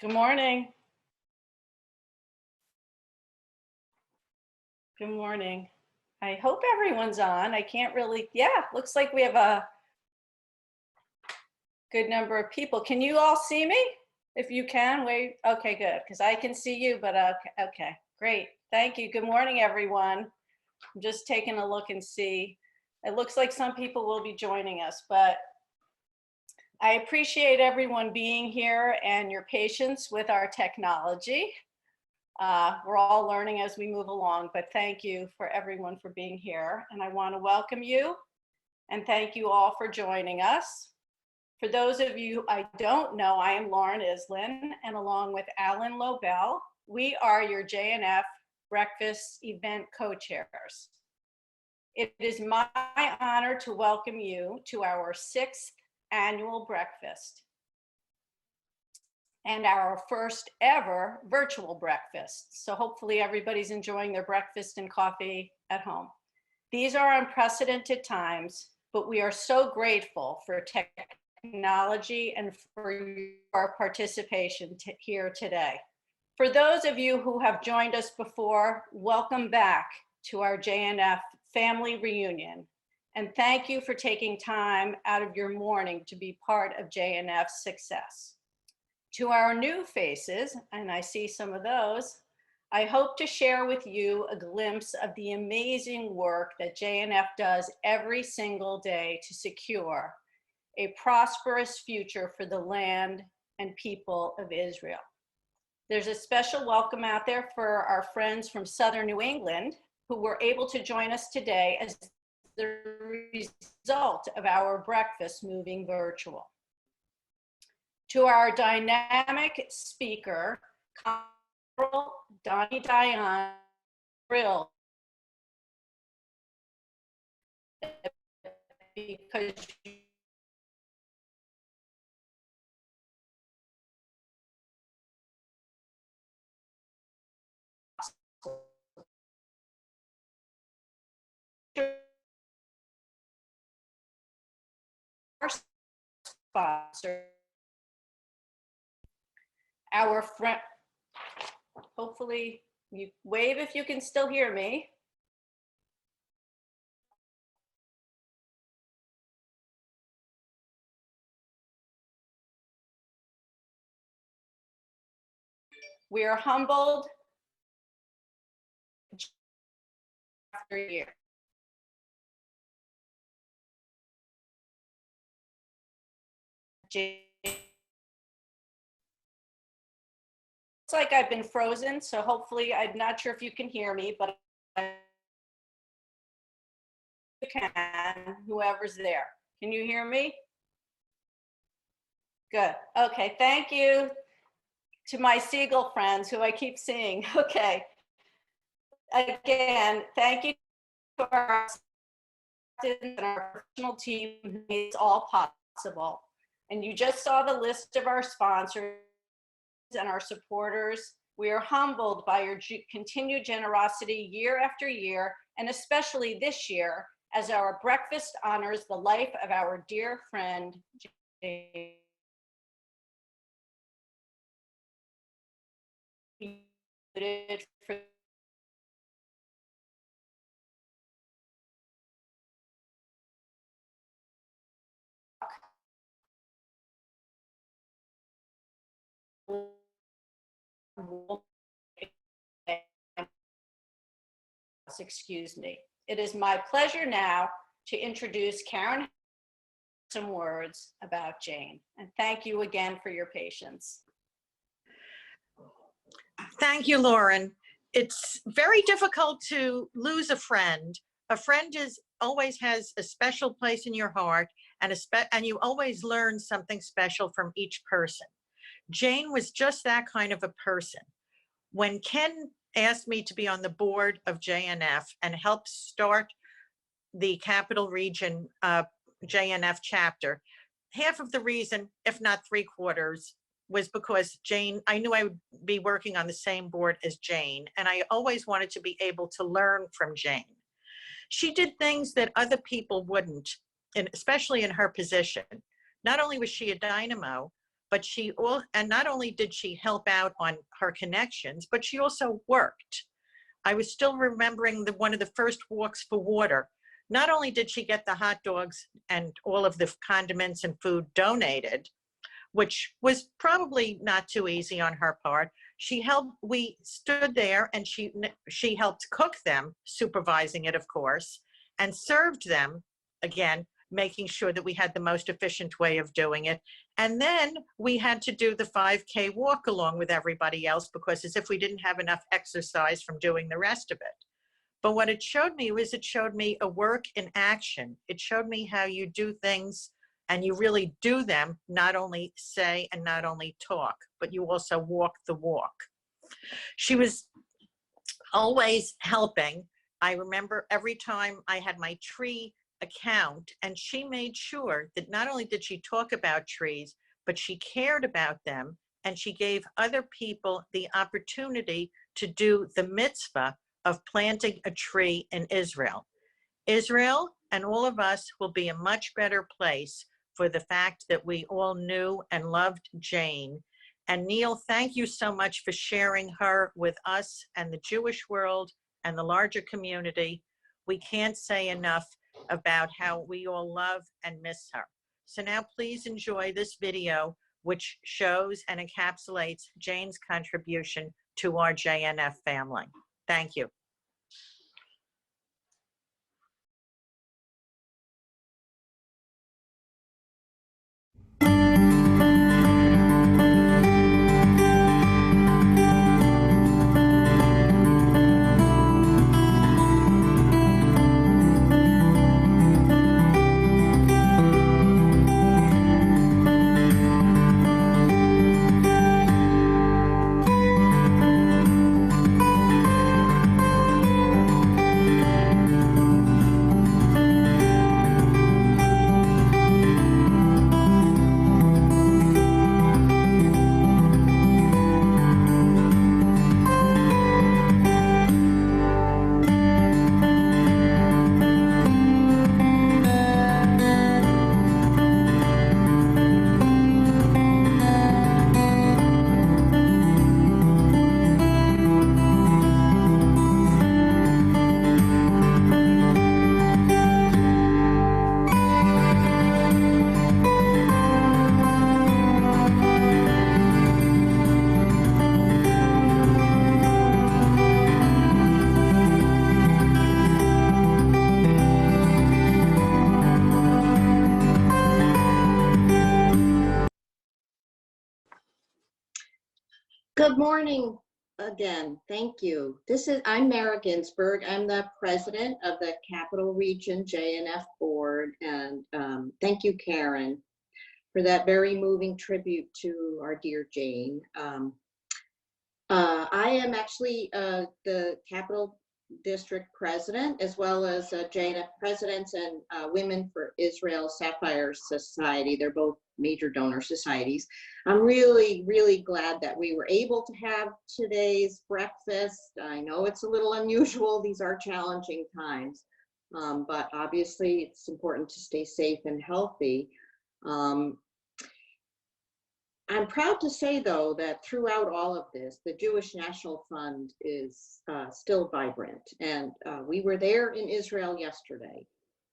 Good morning. Good morning. I hope everyone's on. I can't really, yeah, looks like we have a good number of people. Can you all see me? If you can, wait. Okay, good, because I can see you, but okay, great. Thank you. Good morning, everyone. I'm just taking a look and see. It looks like some people will be joining us, but I appreciate everyone being here and your patience with our technology. We're all learning as we move along, but thank you for everyone for being here. And I want to welcome you and thank you all for joining us. For those of you I don't know, I am Lauren Islin, and along with Alan Lobel, we are your JNF breakfast event co-chairs. It is my honor to welcome you to our 6th annual breakfast and our first ever virtual breakfast. So hopefully everybody's enjoying their breakfast and coffee at home. These are unprecedented times, but we are so grateful for technology and for your participation here today. For those of you who have joined us before, welcome back to our JNF family reunion. And thank you for taking time out of your morning to be part of JNF's success. To our new faces, and I see some of those, I hope to share with you a glimpse of the amazing work that JNF does every single day to secure a prosperous future for the land and people of Israel. There's a special welcome out there for our friends from Southern New England who were able to join us today as the result of our breakfast moving virtual. To our dynamic speaker, Ambassador Dani Dayan, thrilled because our sponsor, our friend, hopefully you wave if you can still hear me. We are humbled after a year. Looks like I've been frozen, so hopefully, I'm not sure if you can hear me, but you can, whoever's there. Can you hear me? Good. Okay, thank you to my seagull friends who I keep seeing. Okay. Again, thank you to our and our professional team who made this all possible. And you just saw the list of our sponsors and our supporters. We are humbled by your continued generosity year after year, and especially this year, as our breakfast honors the life of our dear friend, Jane. Excuse me. It is my pleasure now to introduce Karen, some words about Jane. And thank you again for your patience. Thank you, Lauren. It's very difficult to lose a friend. A friend always has a special place in your heart, and you always learn something special from each person. Jane was just that kind of a person. When Ken asked me to be on the board of JNF and help start the Capital Region JNF chapter, half of the reason, if not 3/4, was because Jane, I knew I would be working on the same board as Jane, and I always wanted to be able to learn from Jane. She did things that other people wouldn't, and especially in her position. Not only was she a dynamo, but and not only did she help out on her connections, but she also worked. I was still remembering one of the first walks for water. Not only did she get the hot dogs and all of the condiments and food donated, which was probably not too easy on her part, we stood there and she helped cook them, supervising it, of course, and served them, again, making sure that we had the most efficient way of doing it. And then we had to do the 5K walk along with everybody else, because as if we didn't have enough exercise from doing the rest of it. But what it showed me was it showed me a work in action. It showed me how you do things and you really do them, not only say and not only talk, but you also walk the walk. She was always helping. I remember every time I had my tree account, and she made sure that not only did she talk about trees, but she cared about them, and she gave other people the opportunity to do the mitzvah of planting a tree in Israel. Israel and all of us will be a much better place for the fact that we all knew and loved Jane. And Neil, thank you so much for sharing her with us and the Jewish world and the larger community. We can't say enough about how we all love and miss her. So now please enjoy this video, which shows and encapsulates Jane's contribution to our JNF family. Thank you. Good morning again. Thank you. I'm Mara Ginsburg. I'm the president of the Capital Region JNF board. And thank you, Karen, for that very moving tribute to our dear Jane. I am actually the Capital District president, as well as JNF presidents and Women for Israel Sapphire Society. They're both major donor societies. I'm really, really glad that we were able to have today's breakfast. I know it's a little unusual. These are challenging times, but obviously it's important to stay safe and healthy. I'm proud to say, though, that throughout all of this, the Jewish National Fund is still vibrant. And we were there in Israel yesterday.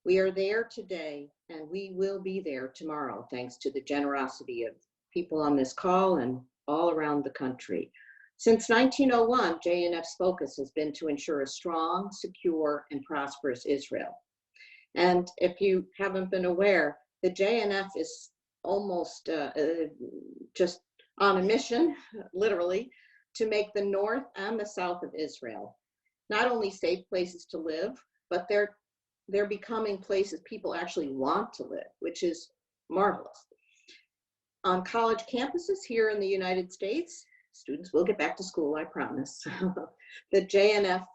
We are there today, and we will be there tomorrow, thanks to the generosity of people on this call and all around the country. Since 1901, JNF's focus has been to ensure a strong, secure, and prosperous Israel. And if you haven't been aware, the JNF is almost just on a mission, literally, to make the north and the south of Israel not only safe places to live, but they're becoming places people actually want to live, which is marvelous. On college campuses here in the United States, students will get back to school, I promise. The JNF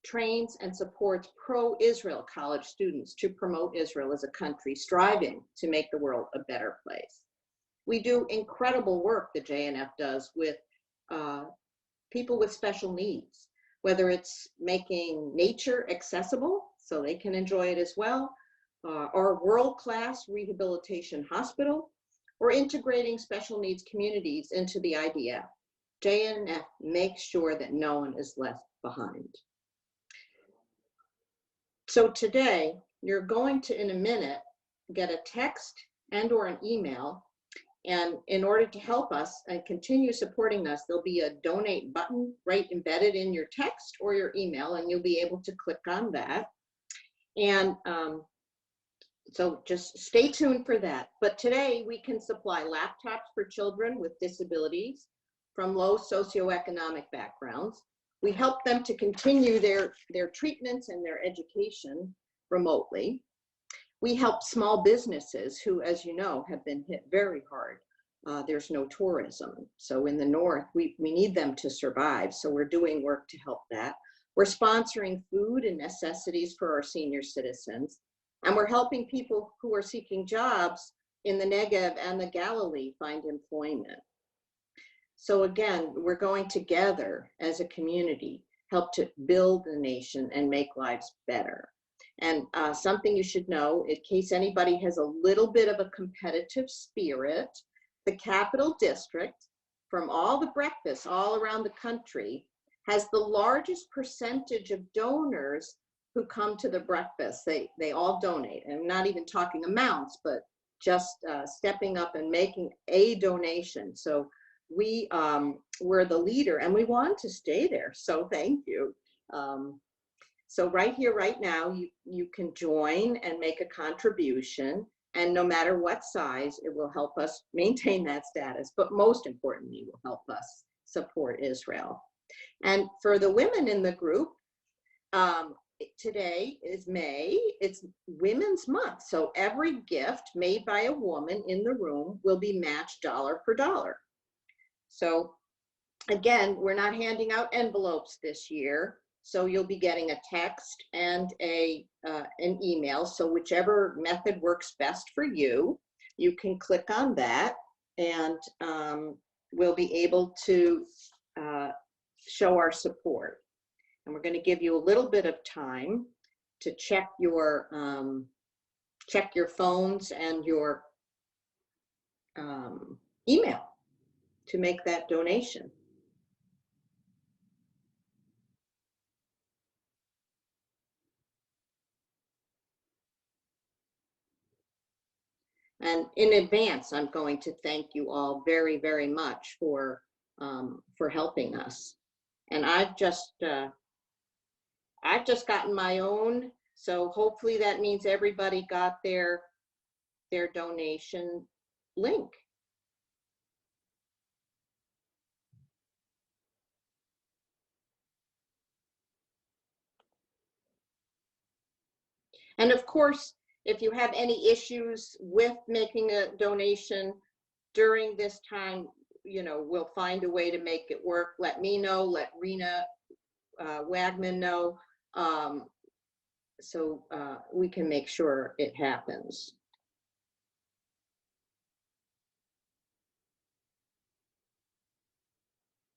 trains and supports pro-Israel college students to promote Israel as a country striving to make the world a better place. We do incredible work, the JNF does, with people with special needs, whether it's making nature accessible so they can enjoy it as well, our world-class rehabilitation hospital, or integrating special needs communities into the IDF. JNF makes sure that no one is left behind. So today, you're going to, in a minute, get a text and or an email. And in order to help us and continue supporting us, there'll be a donate button right embedded in your text or your email, and you'll be able to click on that. And so just stay tuned for that. But today we can supply laptops for children with disabilities from low socioeconomic backgrounds. We help them to continue their treatments and their education remotely. We help small businesses who, as you know, have been hit very hard. There's no tourism. So in the North, we need them to survive. So we're doing work to help that. We're sponsoring food and necessities for our senior citizens. And we're helping people who are seeking jobs in the Negev and the Galilee find employment. So again, we're going together as a community, help to build the nation and make lives better. And something you should know, in case anybody has a little bit of a competitive spirit, the Capital District, from all the breakfasts all around the country, has the largest percentage of donors who come to the breakfast. They all donate. And I'm not even talking amounts, but just stepping up and making a donation. So we're the leader, and we want to stay there. So thank you. So right here, right now, you can join and make a contribution. And no matter what size, it will help us maintain that status. But most importantly, it will help us support Israel. And for the women in the group, today is May, it's Women's Month. So every gift made by a woman in the room will be matched dollar for dollar. So again, we're not handing out envelopes this year. So you'll be getting a text and an email. So whichever method works best for you, you can click on that, and we'll be able to show our support. And we're going to give you a little bit of time to check your phones and your email to make that donation. And in advance, I'm going to thank you all very, very much for helping us. And I've just gotten my own, so hopefully that means everybody got their donation link. And of course, if you have any issues with making a donation during this time, you know, we'll find a way to make it work. Let me know, let Rena Wagman know, so we can make sure it happens.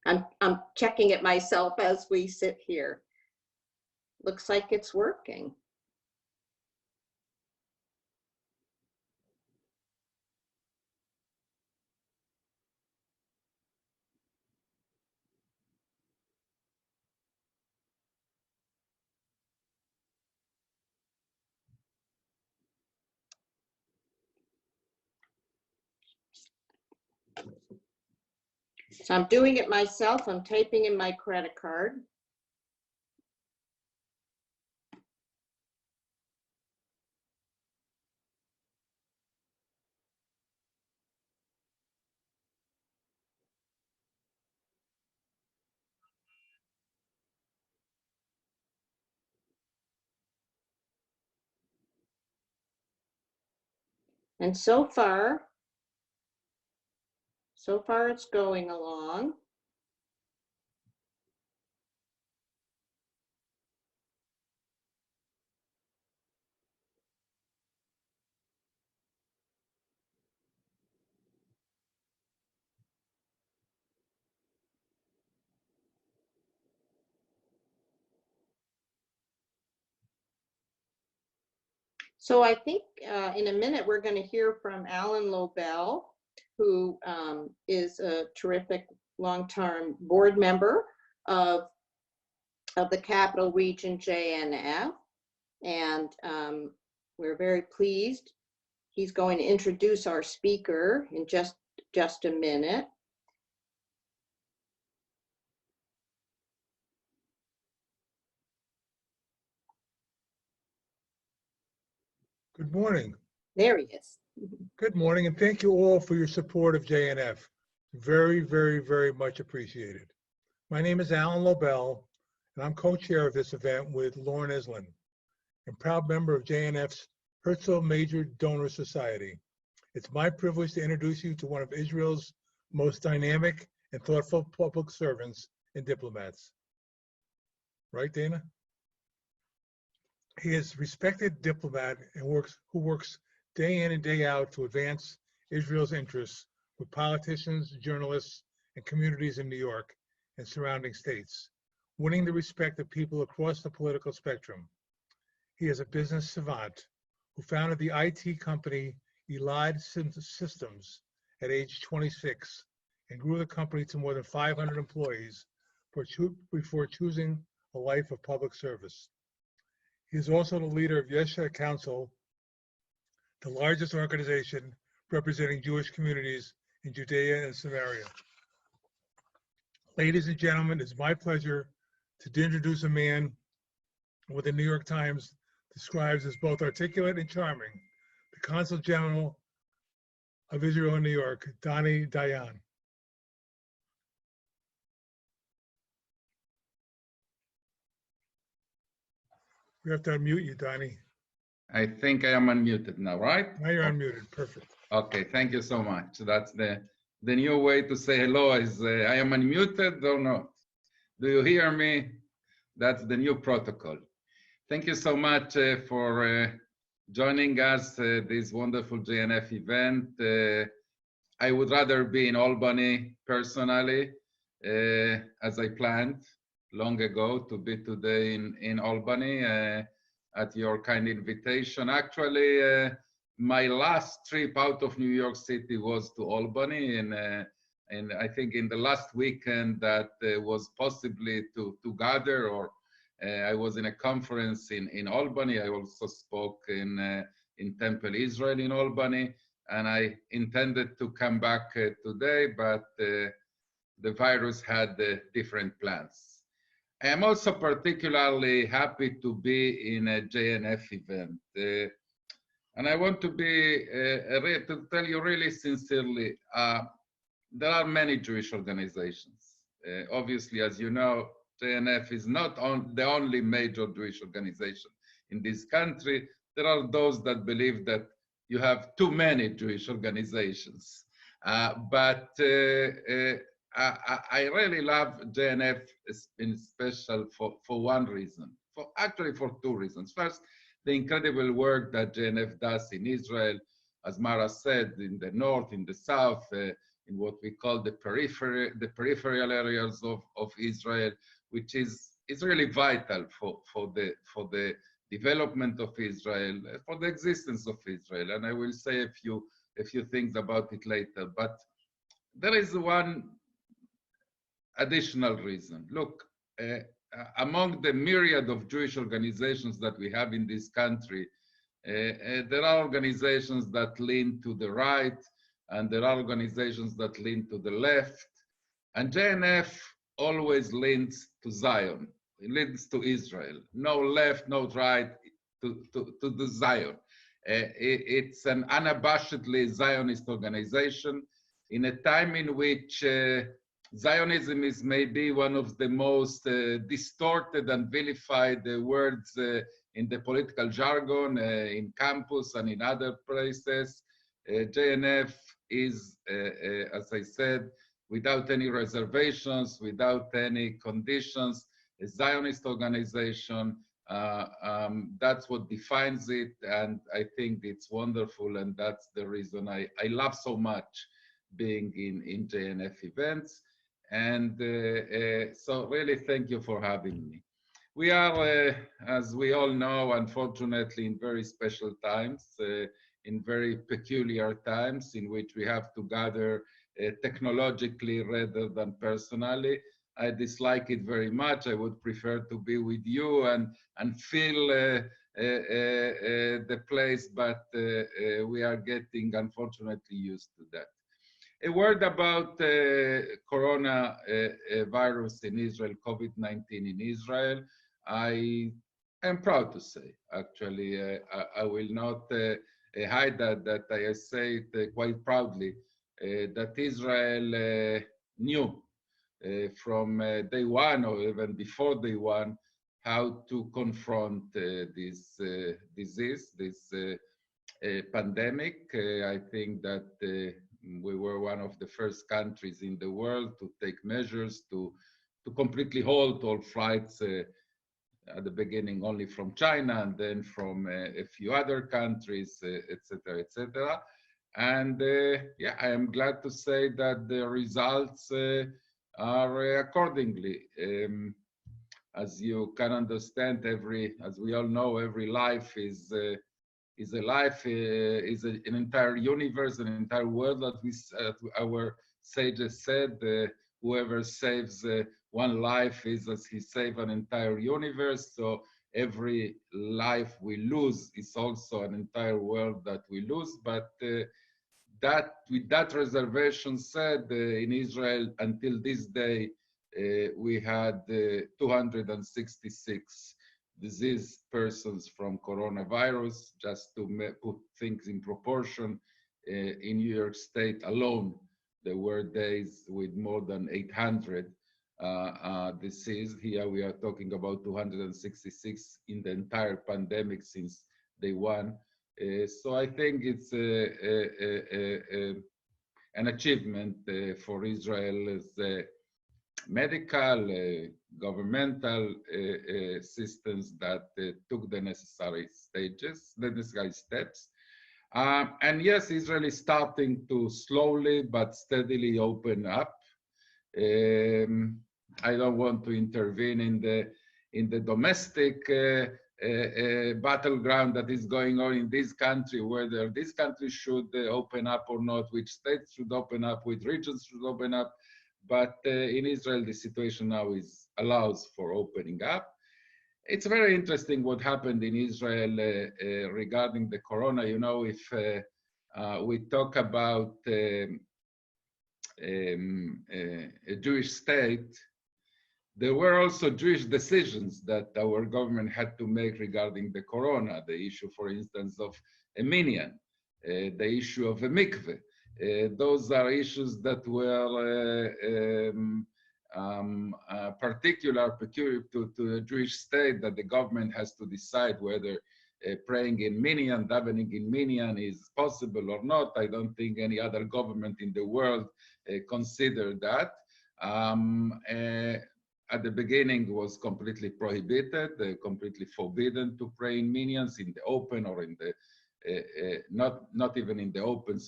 I'm checking it myself as we sit here. Looks like it's working. So I'm doing it myself. I'm typing in my credit card. And so far it's going along. So I think in a minute, we're going to hear from Alan Lobel. who is a terrific long-term board member of the Capital Region JNF. And we're very pleased. He's going to introduce our speaker in just a minute. Good morning. There he is. Good morning, and thank you all for your support of JNF. Very, very, very much appreciated. My name is Alan Lobel, and I'm co-chair of this event with Lauren Islin, and proud member of JNF's Herzl Major Donor Society. It's my privilege to introduce you to one of Israel's most dynamic and thoughtful public servants and diplomats. Right, Dana? He is a respected diplomat and who works day in and day out to advance Israel's interests with politicians, journalists, and communities in New York and surrounding states, winning the respect of people across the political spectrum. He is a business savant who founded the IT company Elide Systems at age 26 and grew the company to more than 500 employees before choosing a life of public service. He is also the leader of Yesha Council, the largest organization representing Jewish communities in Judea and Samaria. Ladies and gentlemen, it's my pleasure to introduce a man what the New York Times describes as both articulate and charming, the Consul General of Israel in New York, Dani Dayan. We have to unmute you, Dani. I think I am unmuted now, right? Now you're unmuted. Perfect. Okay, thank you so much. That's the new way to say hello is I am unmuted or not. Do you hear me? That's the new protocol. Thank you so much for joining us this wonderful JNF event. I would rather be in Albany personally, as I planned long ago to be today in Albany at your kind invitation. Actually, my last trip out of New York City was to Albany, and I think in the last weekend that was possibly to gather, or I was in a conference in Albany. I also spoke in Temple Israel in Albany, and I intended to come back today, but the virus had different plans. I am also particularly happy to be in a JNF event. And I want to to tell you really sincerely, there are many Jewish organizations. Obviously, as you know, JNF is not the only major Jewish organization in this country. There are those that believe that you have too many Jewish organizations. I really love JNF in special for one reason, actually for two reasons. First, the incredible work that JNF does in Israel, as Mara said, in the north, in the south, in what we call the peripheral areas of Israel, which is really vital for the development of Israel, for the existence of Israel. And I will say a few things about it later. But there is one additional reason. Look, among the myriad of Jewish organizations that we have in this country, there are organizations that lean to the right, and there are organizations that lean to the left. And JNF always leans to Zion. It leans to Israel. No left, no right, to the Zion. It's an unabashedly Zionist organization in a time in which Zionism is maybe one of the most distorted and vilified words in the political jargon, in campus and in other places. JNF is, as I said, without any reservations, without any conditions, a Zionist organization. That's what defines it, and I think it's wonderful, and that's the reason I love so much being in JNF events. And so really thank you for having me. We are, as we all know, unfortunately, in very special times in very peculiar times in which we have to gather technologically rather than personally. I dislike it very much. I would prefer to be with you and feel the place, but we are getting, unfortunately, used to that. A word about corona virus in Israel, COVID-19 in Israel. I am proud to say, actually, I will not hide that I say it quite proudly, that Israel knew from day one or even before day one how to confront this disease, this pandemic. I think that we were one of the first countries in the world to take measures to completely halt all flights at the beginning only from China and then from a few other countries, etc., etc. And yeah, I am glad to say that the results are accordingly. As you can understand, as we all know, every life is a life, is an entire universe, an entire world, that our sages said, whoever saves one life is as he saved an entire universe. So every life we lose is also an entire world that we lose. But that, with that reservation said, in Israel until this day, we had 266 diseased persons from coronavirus. Just to put things in proportion, in New York State alone, there were days with more than 800 deceased. Here we are talking about 266 in the entire pandemic since day one. So I think it's an achievement for Israel's medical, governmental systems that took the necessary steps. And yes, Israel is starting to slowly but steadily open up. I don't want to intervene in the domestic battleground that is going on in this country, whether this country should open up or not, which states should open up, which regions should open up. But in Israel, the situation now allows for opening up. It's very interesting what happened in Israel regarding the corona. You know, if we talk about a Jewish state, there were also Jewish decisions that our government had to make regarding the corona, the issue, for instance, of a minyan, the issue of a mikveh. Those are issues that were peculiar to the Jewish state, that the government has to decide whether praying in minyan, davening in minyan is possible or not. I don't think any other government in the world considered that. At the beginning, it was completely prohibited, completely forbidden to pray in minyans in the open or in the not even in the open,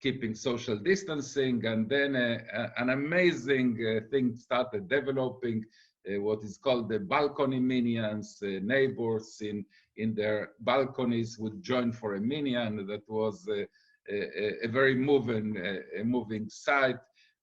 keeping social distancing. And then an amazing thing started developing, what is called the balcony minyans. Neighbors in their balconies would join for a minyan. That was a very moving sight.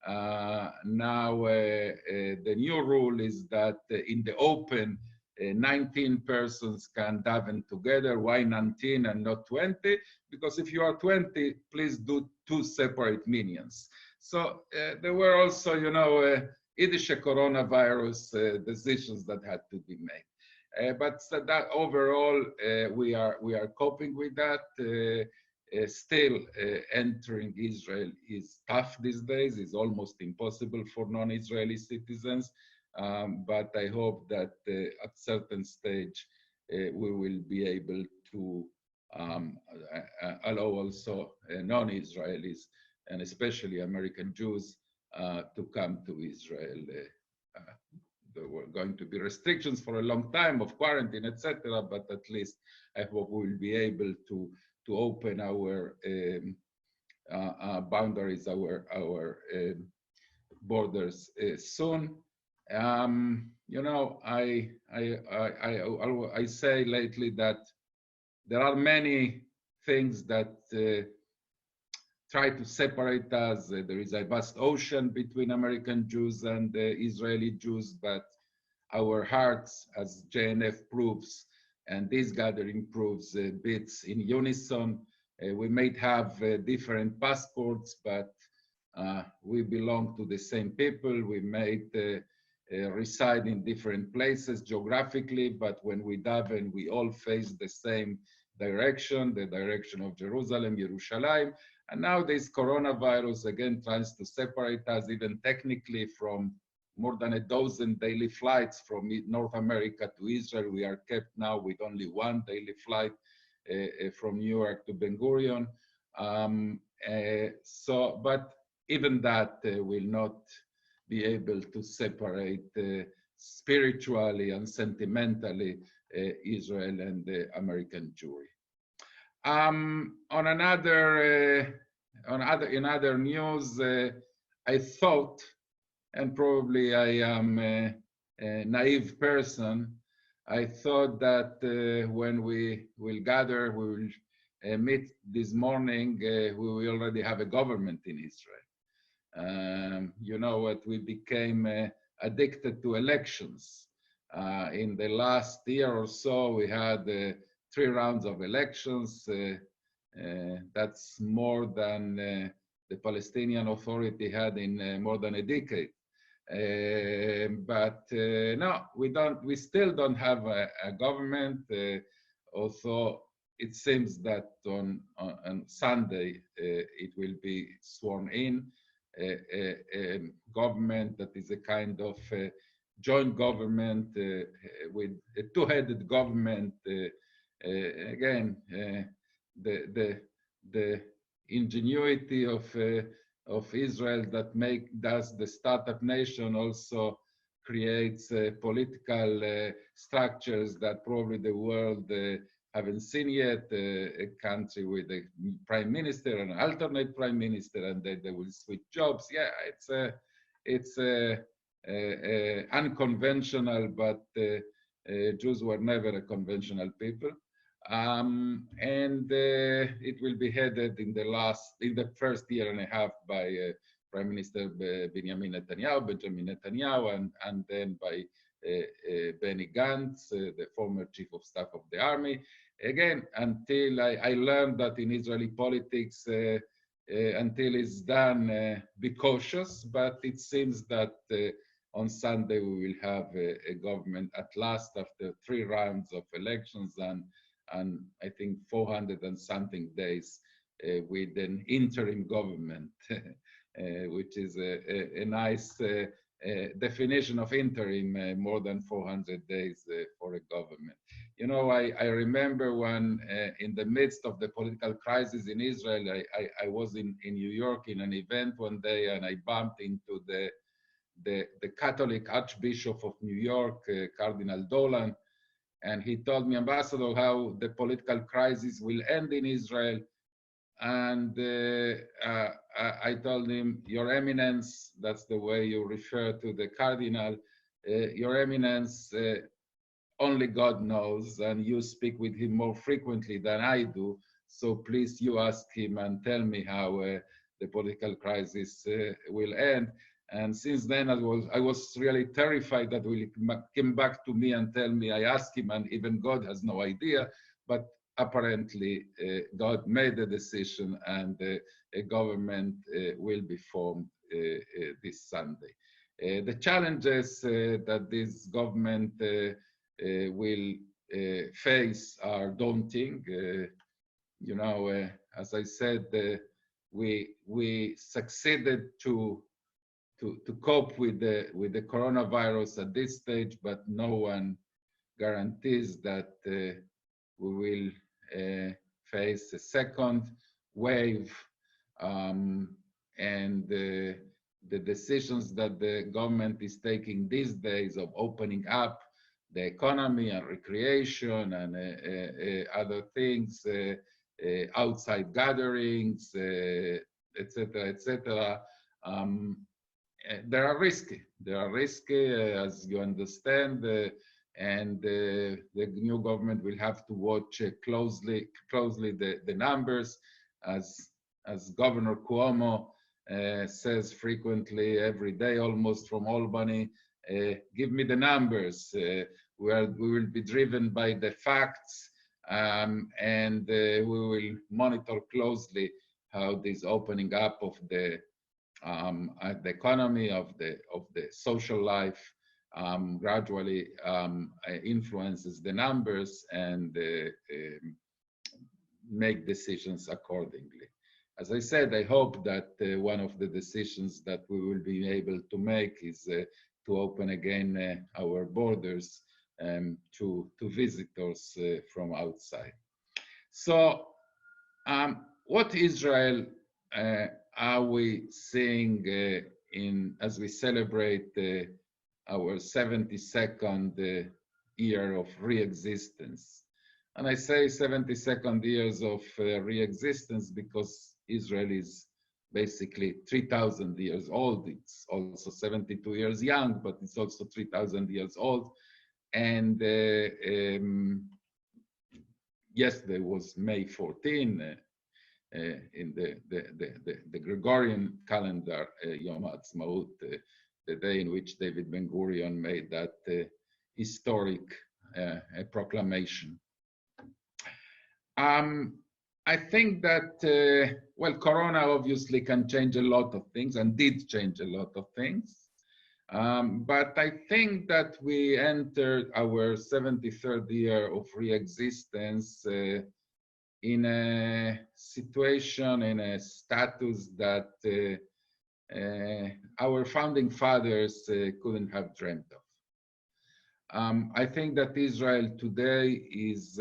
Now the new rule is that in the open, 19 persons can daven together. Why 19 and not 20? Because if you are 20, please do 2 separate minyans. So there were also, you know, Yiddish coronavirus decisions that had to be made. But so that overall, we are coping with that. Still, entering Israel is tough these days. It's almost impossible for non-Israeli citizens. But I hope that at certain stage we will be able to allow also non-Israelis, and especially American Jews, to come to Israel. There were going to be restrictions for a long time of quarantine, etc. But at least I hope we will be able to open our boundaries, our borders soon. You know, I say lately that there are many things that try to separate us. There is a vast ocean between American Jews and Israeli Jews, but our hearts, as JNF proves, and this gathering proves, beats in unison. We may have different passports, but we belong to the same people. We may reside in different places geographically, but when we daven, we all face the same direction, the direction of Jerusalem, Yerushalayim. And now this coronavirus again tries to separate us even technically from more than a dozen daily flights from North America to Israel. We are kept now with only one daily flight from New York to Ben Gurion. But even that will not be able to separate spiritually and sentimentally Israel and the American Jewry. In other news, I thought, and probably I am a naive person, I thought that when we will gather, we will meet this morning, we will already have a government in Israel. You know what, we became addicted to elections. In the last year or so, we had 3 rounds of elections. That's more than the Palestinian Authority had in more than a decade. No, we still don't have a government, although it seems that on Sunday it will be sworn in, a government that is a kind of joint government with a two-headed government. Again, the ingenuity of Israel that does the startup nation also creates political structures that probably the world haven't seen yet. A country with a prime minister and an alternate prime minister, and then they will switch jobs. Yeah, it's unconventional, but Jews were never a conventional people. It will be headed in the first year and a half by Prime Minister Benjamin Netanyahu, and then by Benny Gantz, the former Chief of Staff of the Army. Again, until I learned that in Israeli politics, until it's done, be cautious, but it seems that on Sunday we will have a government at last after 3 rounds of elections and I think 400 and something days with an interim government, which is a nice definition of interim, more than 400 days for a government. You know, I remember when in the midst of the political crisis in Israel, I was in New York in an event one day, and I bumped into the Catholic Archbishop of New York, Cardinal Dolan, and he told me, Ambassador, how the political crisis will end in Israel. And I told him, Your Eminence, that's the way you refer to the Cardinal, Your Eminence, only God knows, and you speak with him more frequently than I do. So please, you ask him and tell me how the political crisis will end. And since then, I was really terrified that he came back to me and tell me I asked him, and even God has no idea. But apparently, God made the decision, and a government will be formed this Sunday. The challenges that this government will face are daunting. You know, as I said, we succeeded to cope with the coronavirus at this stage, but no one guarantees that we will face a second wave, and the decisions that the government is taking these days of opening up the economy and recreation and other things, outside gatherings, etc., they are risky. They are risky, as you understand, and the new government will have to watch closely the numbers, as Governor Cuomo says frequently every day, almost from Albany, give me the numbers. We will be driven by the facts, and we will monitor closely how this opening up of the economy, of the social life, gradually influences the numbers, and make decisions accordingly. As I said, I hope that one of the decisions that we will be able to make is to open again our borders to visitors from outside. So what Israel are we seeing as we celebrate our 72nd year of re-existence? And I say 72nd years of re-existence because Israel is basically 3,000 years old. It's also 72 years young, but it's also 3,000 years old. And yesterday was May 14, in the Gregorian calendar, Yom Ha'atzmaut, the day in which David Ben-Gurion made that historic proclamation. I think that, well, Corona obviously can change a lot of things and did change a lot of things. But I think that we entered our 73rd year of re-existence in a situation, in a status that our founding fathers couldn't have dreamt of. I think that Israel today is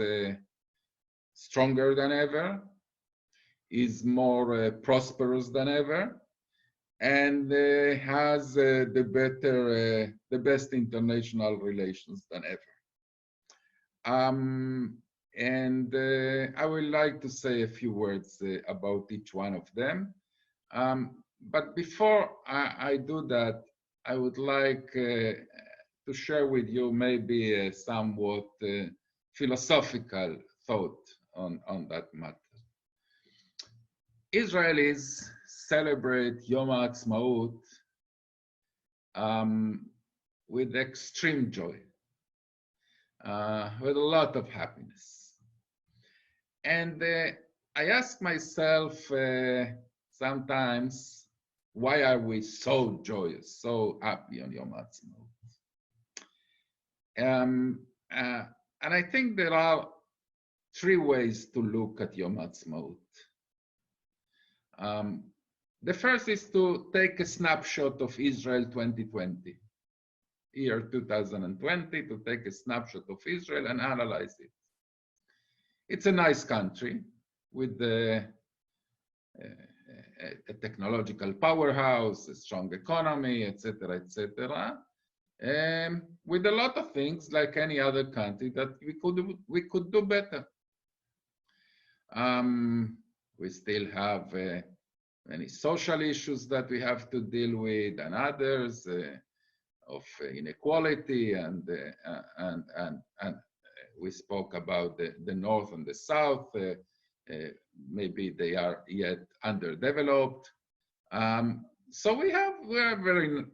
stronger than ever, is more prosperous than ever, and has the best international relations than ever. And I would like to say a few words about each one of them. But before I do that, I would like to share with you maybe a somewhat philosophical thought on that matter. Israelis celebrate Yom Ha'atzmaut with extreme joy, with a lot of happiness. And I ask myself sometimes, why are we so joyous, so happy on Yom Ha'atzmaut? And I think there are three ways to look at Yom Ha'atzmaut. The first is to take a snapshot of Israel 2020, year 2020, to take a snapshot of Israel and analyze it. It's a nice country with a technological powerhouse, a strong economy, etc., etc., with a lot of things like any other country that we could do better. We still have many social issues that we have to deal with, and others of inequality, and we spoke about the North and the South. Maybe they are yet underdeveloped. So we have very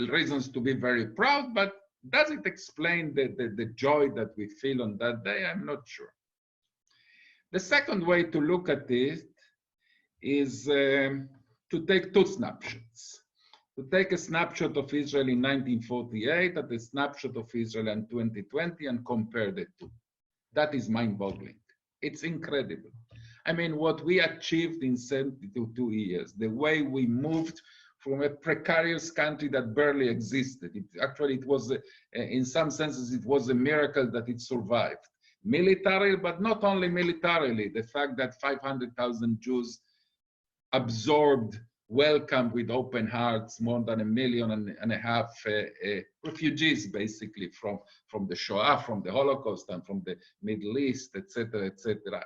reasons to be very proud, but does it explain the joy that we feel on that day? I'm not sure. The second way to look at it is to take two snapshots. To take a snapshot of Israel in 1948 and a snapshot of Israel in 2020 and compare the two. That is mind-boggling. It's incredible. I mean, what we achieved in 72 years, the way we moved from a precarious country that barely existed. It was, in some senses, it was a miracle that it survived. Militarily, but not only militarily, the fact that 500,000 Jews absorbed, welcomed with open hearts more than 1.5 million refugees, basically, from the Shoah, from the Holocaust, and from the Middle East, etc., etc.,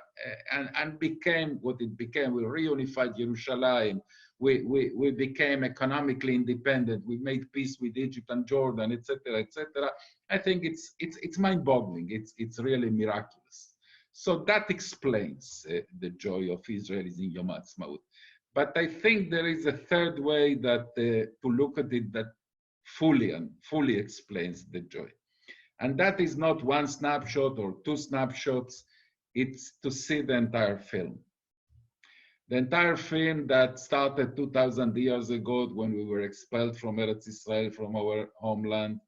and became what it became. We reunified Jerusalem. we became economically independent. We made peace with Egypt and Jordan, etc., etc. I think it's mind-boggling. It's really miraculous. So that explains the joy of Israelis in Yom Ha'atzmaut. But I think there is a third way that to look at it that fully explains the joy. And that is not one snapshot or two snapshots. It's to see the entire film. The entire film that started 2,000 years ago when we were expelled from Eretz Israel, from our homeland,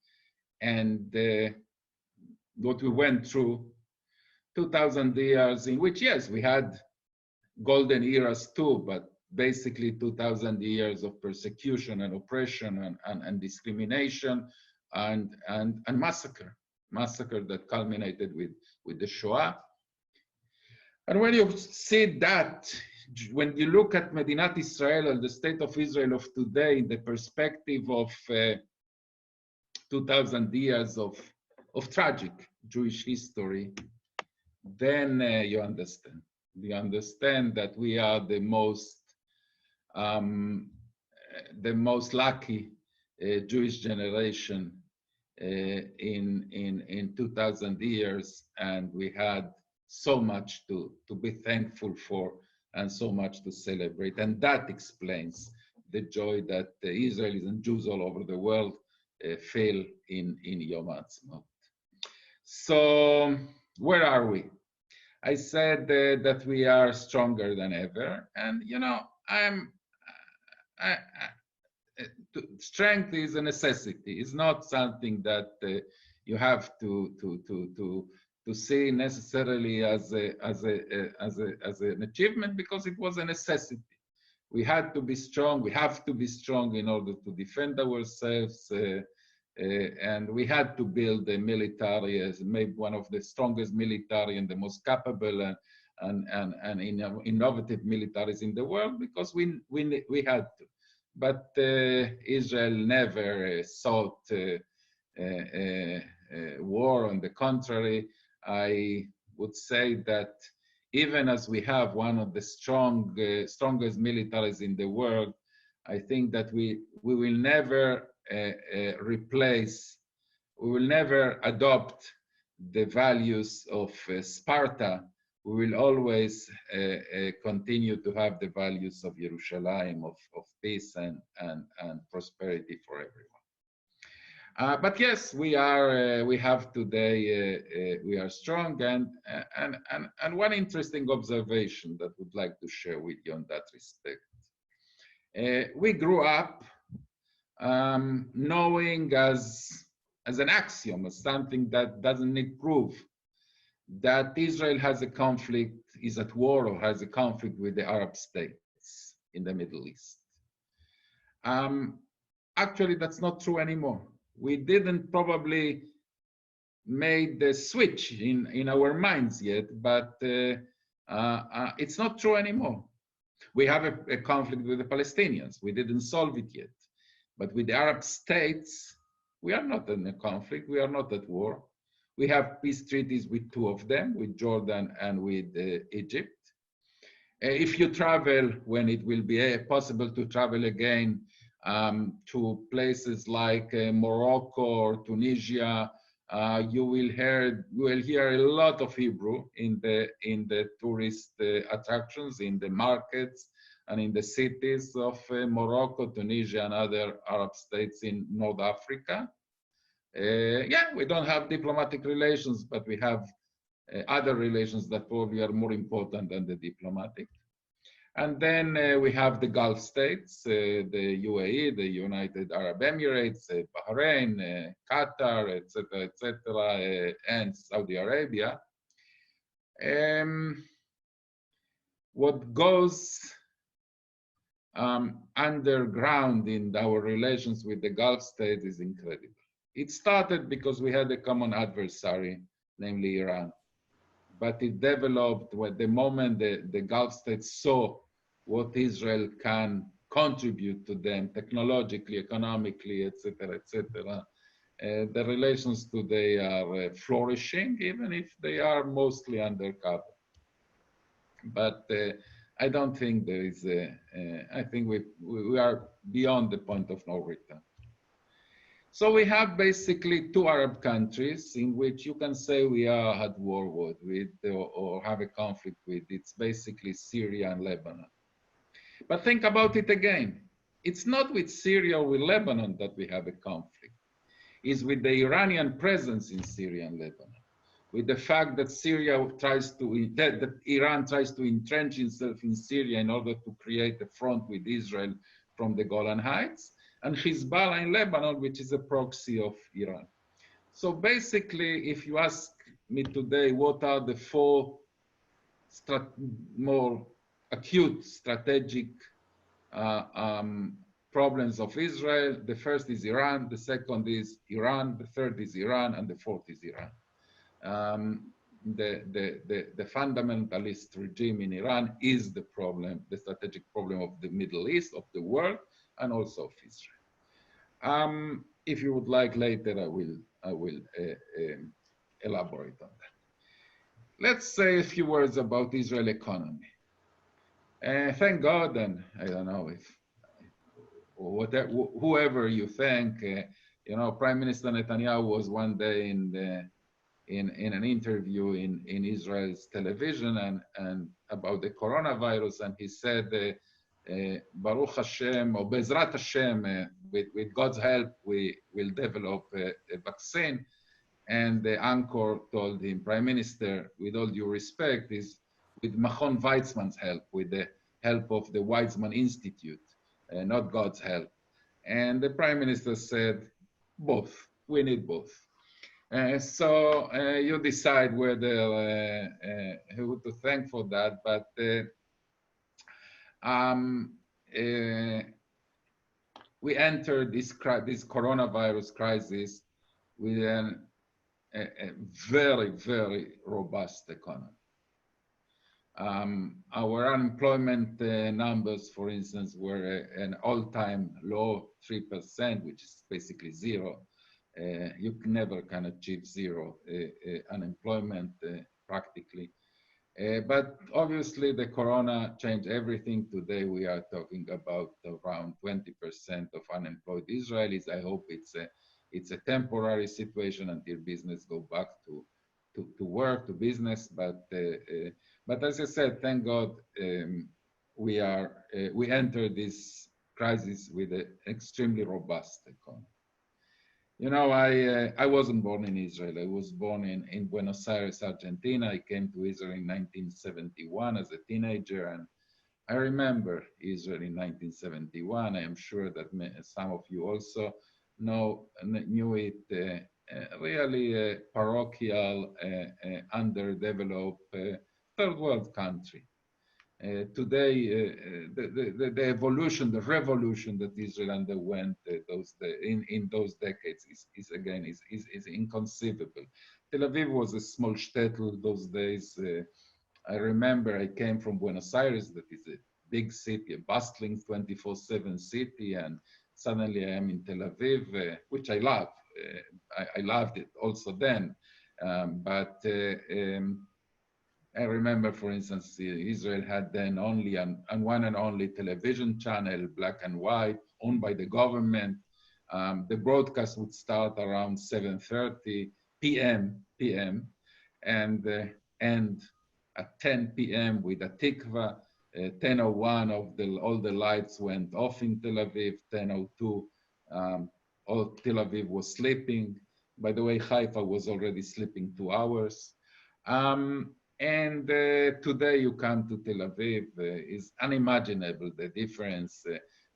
and what we went through 2,000 years in which, yes, we had golden eras too, but basically 2,000 years of persecution and oppression and discrimination and massacre that culminated with the Shoah. And when you see that, when you look at Medinat Israel, the state of Israel of today, in the perspective of 2,000 years of tragic Jewish history, then you understand. You understand that we are the most lucky Jewish generation in 2,000 years, and we had so much to be thankful for and so much to celebrate. And that explains the joy that Israelis and Jews all over the world feel in Yom Ha'atzmaut. So where are we? I said that we are stronger than ever, and you know, strength is a necessity. It's not something that you have to see necessarily as an achievement, because it was a necessity. We had to be strong. We have to be strong in order to defend ourselves, and we had to build a military as maybe one of the strongest military and the most capable and innovative militaries in the world, because we had to. But Israel never sought war. On the contrary, I would say that even as we have one of the strongest militaries in the world, I think that we will never we will never adopt the values of Sparta. We will always continue to have the values of Jerusalem, of peace and prosperity for everyone. But yes, we have today, we are strong, and one interesting observation that I would like to share with you on that respect. We grew up knowing as an axiom, as something that doesn't need proof, that Israel has a conflict, is at war or has a conflict with the Arab states in the Middle East. Actually, that's not true anymore. We didn't probably made the switch in our minds yet, but it's not true anymore. We have a conflict with the Palestinians. We didn't solve it yet. But with the Arab states, we are not in a conflict. We are not at war. We have peace treaties with two of them, with Jordan and with Egypt. If you travel, when it will be possible to travel again to places like Morocco or Tunisia, you will hear a lot of Hebrew in the tourist attractions, in the markets, and in the cities of Morocco, Tunisia, and other Arab states in North Africa. Yeah, we don't have diplomatic relations, but we have other relations that probably are more important than the diplomatic. And then we have the Gulf states, the UAE, the United Arab Emirates, Bahrain, Qatar, etc., and Saudi Arabia. What goes underground in our relations with the Gulf states is incredible. It started because we had a common adversary, namely Iran. But it developed with the moment the Gulf states saw what Israel can contribute to them technologically, economically, etc., the relations today are flourishing, even if they are mostly undercover. But I don't think there is I think we are beyond the point of no return. So we have basically two Arab countries in which you can say we are at war with or have a conflict with. It's basically Syria and Lebanon. But think about it again. It's not with Syria or with Lebanon that we have a conflict. It's with the Iranian presence in Syria and Lebanon, with the fact that that Iran tries to entrench itself in Syria in order to create a front with Israel from the Golan Heights, and Hezbollah in Lebanon, which is a proxy of Iran. So basically, if you ask me today, what are the four more acute strategic problems of Israel? The first is Iran, the second is Iran, the third is Iran, and the fourth is Iran. The fundamentalist regime in Iran is the problem, the strategic problem of the Middle East, of the world, and also of Israel. If you would like later, I will elaborate on that. Let's say a few words about Israel economy. Thank God, and I don't know if whoever you thank, you know, Prime Minister Netanyahu was one day in an interview in Israel's television and about the coronavirus, and he said, Baruch Hashem, or Bezrat Hashem, with God's help, we will develop a vaccine. And the anchor told him, Prime Minister, with all due respect, is with Machon Weizmann's help, with the help of the Weizmann Institute, not God's help. And the Prime Minister said, both, we need both. So you decide whether who to thank for that, but we entered this coronavirus crisis with a very, very robust economy. Our unemployment numbers, for instance, were an all-time low 3%, which is basically zero. You never can achieve zero unemployment practically. But obviously the corona changed everything. Today we are talking about around 20% of unemployed Israelis. I hope it's a temporary situation until business go back to work, to business. But as I said, thank God we entered this crisis with an extremely robust economy. You know, I wasn't born in Israel. I was born in Buenos Aires, Argentina. I came to Israel in 1971 as a teenager, and I remember Israel in 1971. I am sure that some of you also knew it. Really a parochial, underdeveloped third world country. Today, the evolution, the revolution that Israel underwent in those decades is inconceivable. Tel Aviv was a small shtetl those days. I remember I came from Buenos Aires, that is a big city, a bustling 24/7 city, and suddenly I am in Tel Aviv, which I love. I loved it also then, but I remember, for instance, Israel had then only one and only television channel, black and white, owned by the government. The broadcast would start around 7:30 p.m. and end at 10 p.m. with a tikva. 10:01 all the lights went off in Tel Aviv. 10:02 all Tel Aviv was sleeping. By the way, Haifa was already sleeping 2 hours. And today you come to Tel Aviv, is unimaginable, the difference.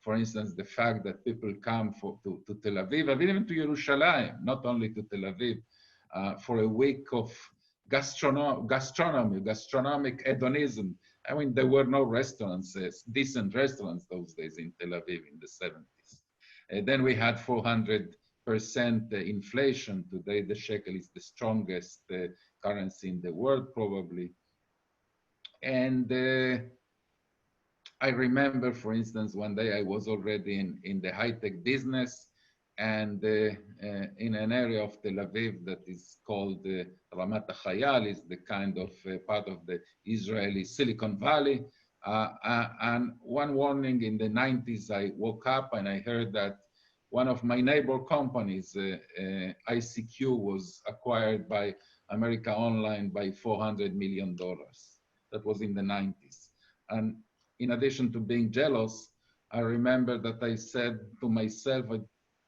For instance, the fact that people come to Tel Aviv, and even to Yerushalayim, not only to Tel Aviv, for a week of gastronomic hedonism. I mean, there were no restaurants, decent restaurants those days in Tel Aviv in the 70s. Then we had 400% inflation. Today, the shekel is the strongest currency in the world, probably. And I remember, for instance, one day I was already in the high-tech business, and in an area of Tel Aviv that is called Ramat HaChayal, is the kind of part of the Israeli Silicon Valley. And one morning in the 90s, I woke up and I heard that one of my neighbor companies, ICQ, was acquired by America Online by $400 million. That was in the 90s. And in addition to being jealous, I remember that I said to myself,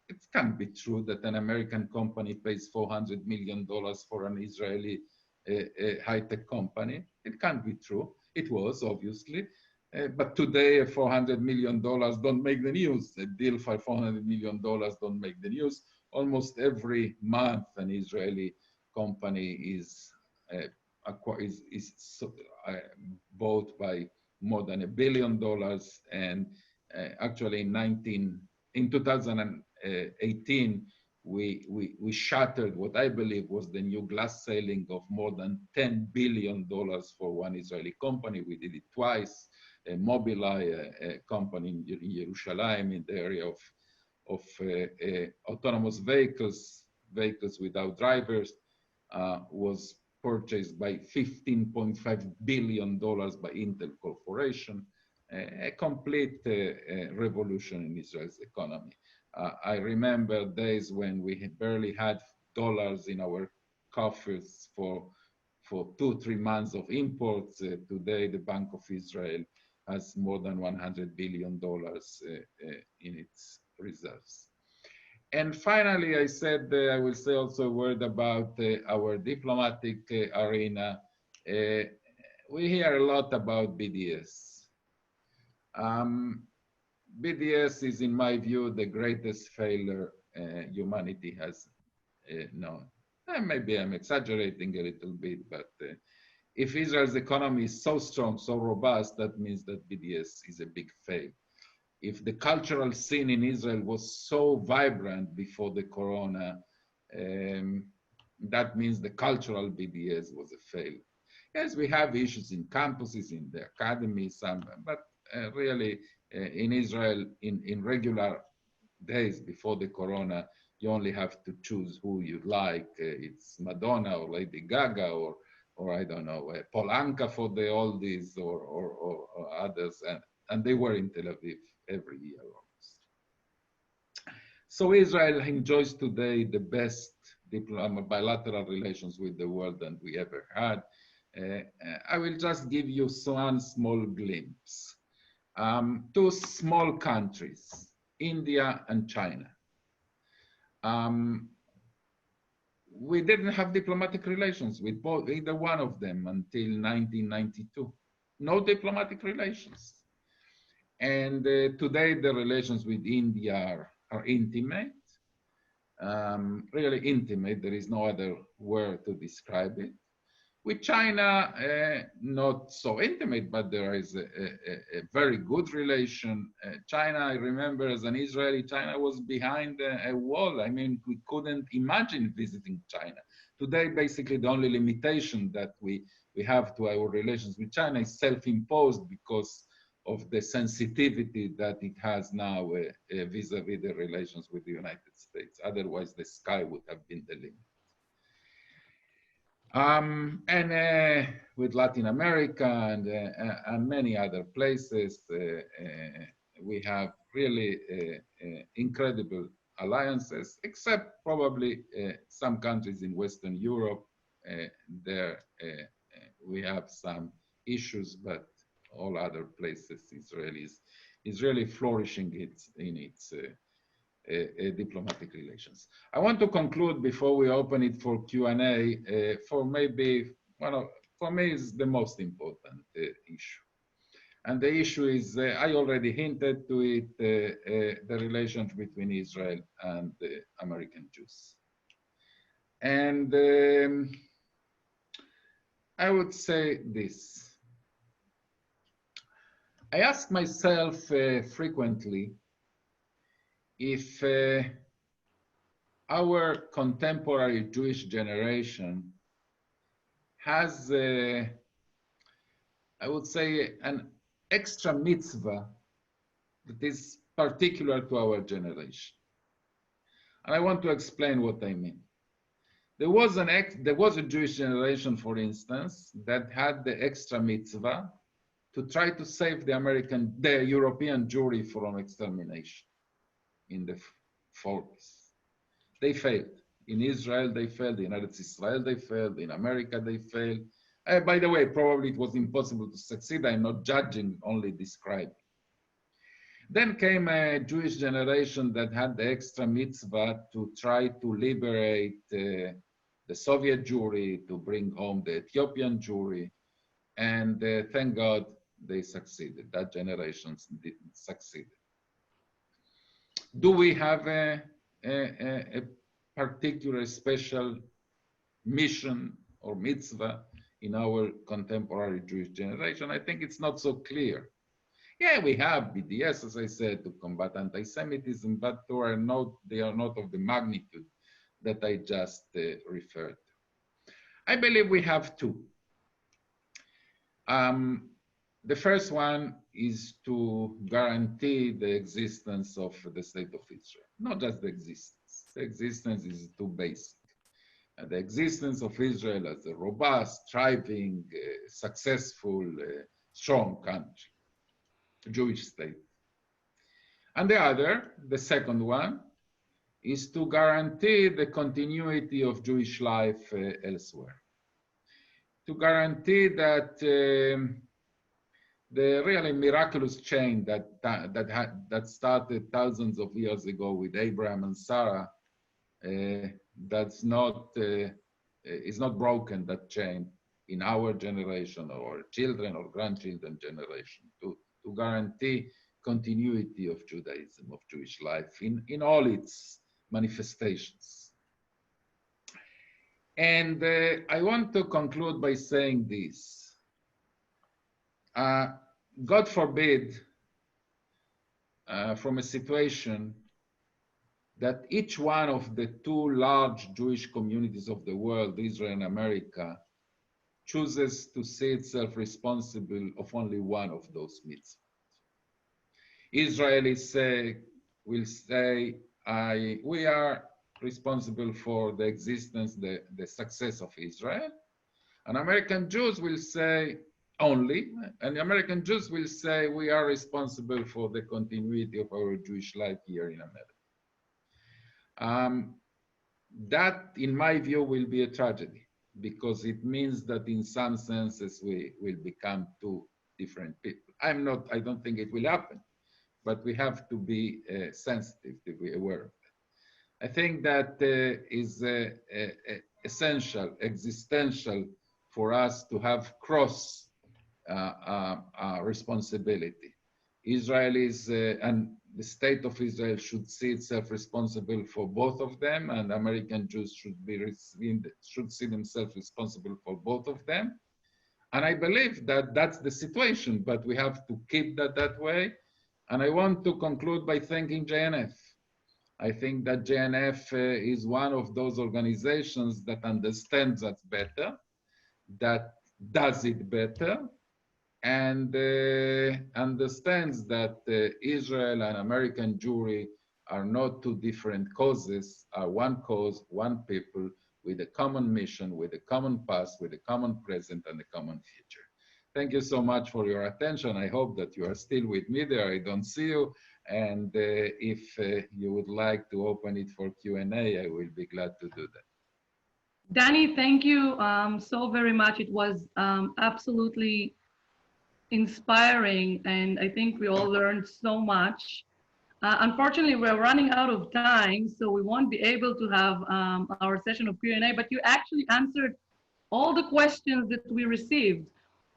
it can't be true that an American company pays $400 million for an Israeli high-tech company. It can't be true. It was, obviously. But today, $400 million don't make the news. A deal for $400 million don't make the news. Almost every month, an Israeli company is bought by more than $1 billion. And actually, in 2018, we shattered what I believe was the new glass ceiling of more than $10 billion for one Israeli company. We did it twice. Mobileye, a company in Jerusalem in the area of autonomous vehicles without drivers, was purchased by $15.5 billion by Intel Corporation, a complete revolution in Israel's economy. I remember days when we barely had dollars in our coffers for 2-3 months of imports. Today, the Bank of Israel has more than $100 billion in its reserves. And finally, I said I will say also a word about our diplomatic arena. We hear a lot about BDS. BDS is, in my view, the greatest failure humanity has known. Maybe I'm exaggerating a little bit, but if Israel's economy is so strong, so robust, that means that BDS is a big fail. If the cultural scene in Israel was so vibrant before the corona, that means the cultural BDS was a failure. Yes, we have issues in campuses, in the academies, but really in Israel, in regular days before the corona, you only have to choose who you like. It's Madonna or Lady Gaga or I don't know, Paul Anka for the oldies or others. And they were in Tel Aviv every year almost. So Israel enjoys today the best bilateral relations with the world that we ever had. I will just give you one small glimpse. 2 small countries, India and China. We didn't have diplomatic relations with either one of them until 1992. No diplomatic relations. And today the relations with India are intimate, really intimate. There is no other word to describe it. With China, not so intimate, but there is a very good relation. China, I remember as an Israeli, China was behind a wall. I mean, we couldn't imagine visiting China. Today, basically, the only limitation that we have to our relations with China is self-imposed because of the sensitivity that it has now vis-a-vis the relations with the United States. Otherwise, the sky would have been the limit. And with Latin America and many other places, we have really incredible alliances, except probably some countries in Western Europe. There we have some issues, but all other places, Israel is really flourishing in its diplomatic relations. I want to conclude before we open it for Q&A for maybe for me is the most important issue. And the issue is, I already hinted to it, the relations between Israel and the American Jews. And I would say this. I ask myself frequently if our contemporary Jewish generation has, I would say, an extra mitzvah that is particular to our generation. And I want to explain what I mean. There was a Jewish generation, for instance, that had the extra mitzvah to try to save the European Jewry from extermination in the 40s. They failed. In Israel, they failed. In Israel, they failed. In America, they failed. By the way, probably it was impossible to succeed. I'm not judging, only describing. Then came a Jewish generation that had the extra mitzvah to try to liberate the Soviet Jewry, to bring home the Ethiopian Jewry. And thank God they succeeded. That generation succeeded. Do we have a particular special mission or mitzvah in our contemporary Jewish generation? I think it's not so clear. Yeah, we have BDS, as I said, to combat anti-Semitism, but they are not of the magnitude that I just referred to. I believe we have two. The first one is to guarantee the existence of the state of Israel, not just the existence. The existence is too basic. The existence of Israel as a robust, thriving, successful, strong country, Jewish state. And the second one, is to guarantee the continuity of Jewish life elsewhere. To guarantee that the really miraculous chain that started thousands of years ago with Abraham and Sarah, is not broken, that chain, in our generation or children or grandchildren generation, to guarantee continuity of Judaism, of Jewish life in all its manifestations. And I want to conclude by saying this. God forbid from a situation that each one of the two large Jewish communities of the world, Israel and America, chooses to see itself responsible of only one of those mitzvahs. Israelis will say, we are responsible for the existence, the success of Israel. And American Jews will say, and the American Jews will say, we are responsible for the continuity of our Jewish life here in America. That, in my view, will be a tragedy, because it means that in some senses we will become two different people. I don't think it will happen, but we have to be sensitive, to be aware of it. I think that is essential, existential for us to have cross responsibility. Israelis and the state of Israel should see itself responsible for both of them, and American Jews should see themselves responsible for both of them. And I believe that that's the situation, but we have to keep that way. And I want to conclude by thanking JNF. I think that JNF is one of those organizations that understands that better, that does it better, and understands that Israel and American Jewry are not two different causes, are one cause, one people, with a common mission, with a common past, with a common present, and a common future. Thank you so much for your attention. I hope that you are still with me there. I don't see you. And if you would like to open it for Q&A, I will be glad to do that. Dani, thank you so very much. It was absolutely inspiring, and I think we all learned so much. Unfortunately, we're running out of time, so we won't be able to have our session of Q&A, but you actually answered all the questions that we received.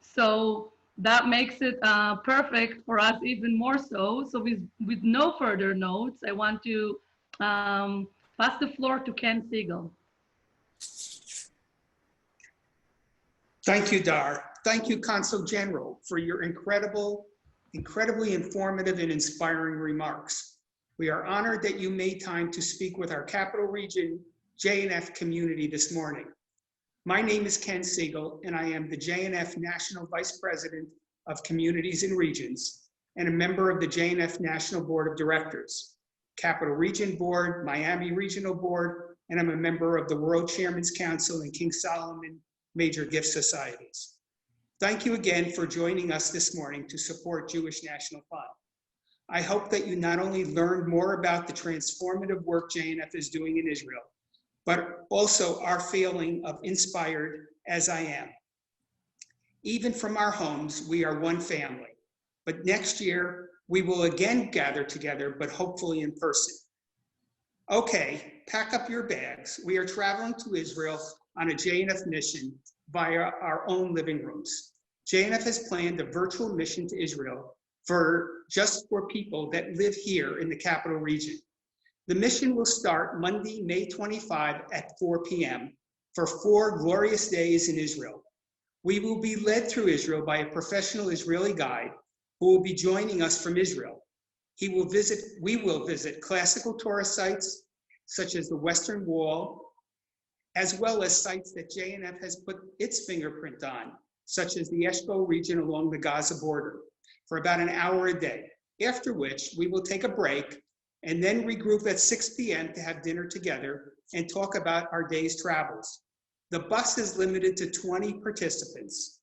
So that makes it perfect for us, even more so. So with no further notes, I want to pass the floor to Ken Siegel. Thank you, Dar. Thank you, Consul General, for your incredibly informative and inspiring remarks. We are honored that you made time to speak with our Capital Region JNF community this morning. My name is Ken Siegel, and I am the JNF National Vice President of Communities and Regions and a member of the JNF National Board of Directors, Capital Region Board, Miami Regional Board, and I'm a member of the World Chairman's Council and King Solomon Major Gift Societies. Thank you again for joining us this morning to support Jewish National Fund. I hope that you not only learned more about the transformative work JNF is doing in Israel, but also are feeling of inspired as I am. Even from our homes, we are one family. But next year, we will again gather together, but hopefully in person. Okay, pack up your bags. We are traveling to Israel on a JNF mission via our own living rooms. JNF has planned a virtual mission to Israel just for people that live here in the capital region. The mission will start Monday, May 25 at 4 p.m. for 4 glorious days in Israel. We will be led through Israel by a professional Israeli guide who will be joining us from Israel. We will visit classical tourist sites such as the Western Wall, as well as sites that JNF has put its fingerprint on, such as the Eshkol region along the Gaza border, for about an hour a day, after which we will take a break and then regroup at 6 p.m. to have dinner together and talk about our day's travels. The bus is limited to 20 participants.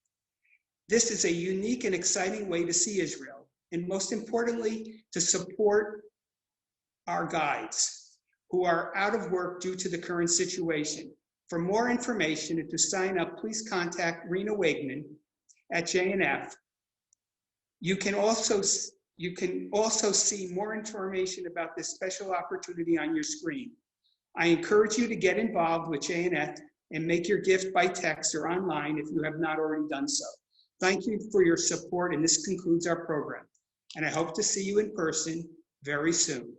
This is a unique and exciting way to see Israel, and most importantly, to support our guides who are out of work due to the current situation. For more information and to sign up, please contact Rena Wegman at JNF. You can also see more information about this special opportunity on your screen. I encourage you to get involved with JNF and make your gift by text or online if you have not already done so. Thank you for your support, and this concludes our program. And I hope to see you in person very soon.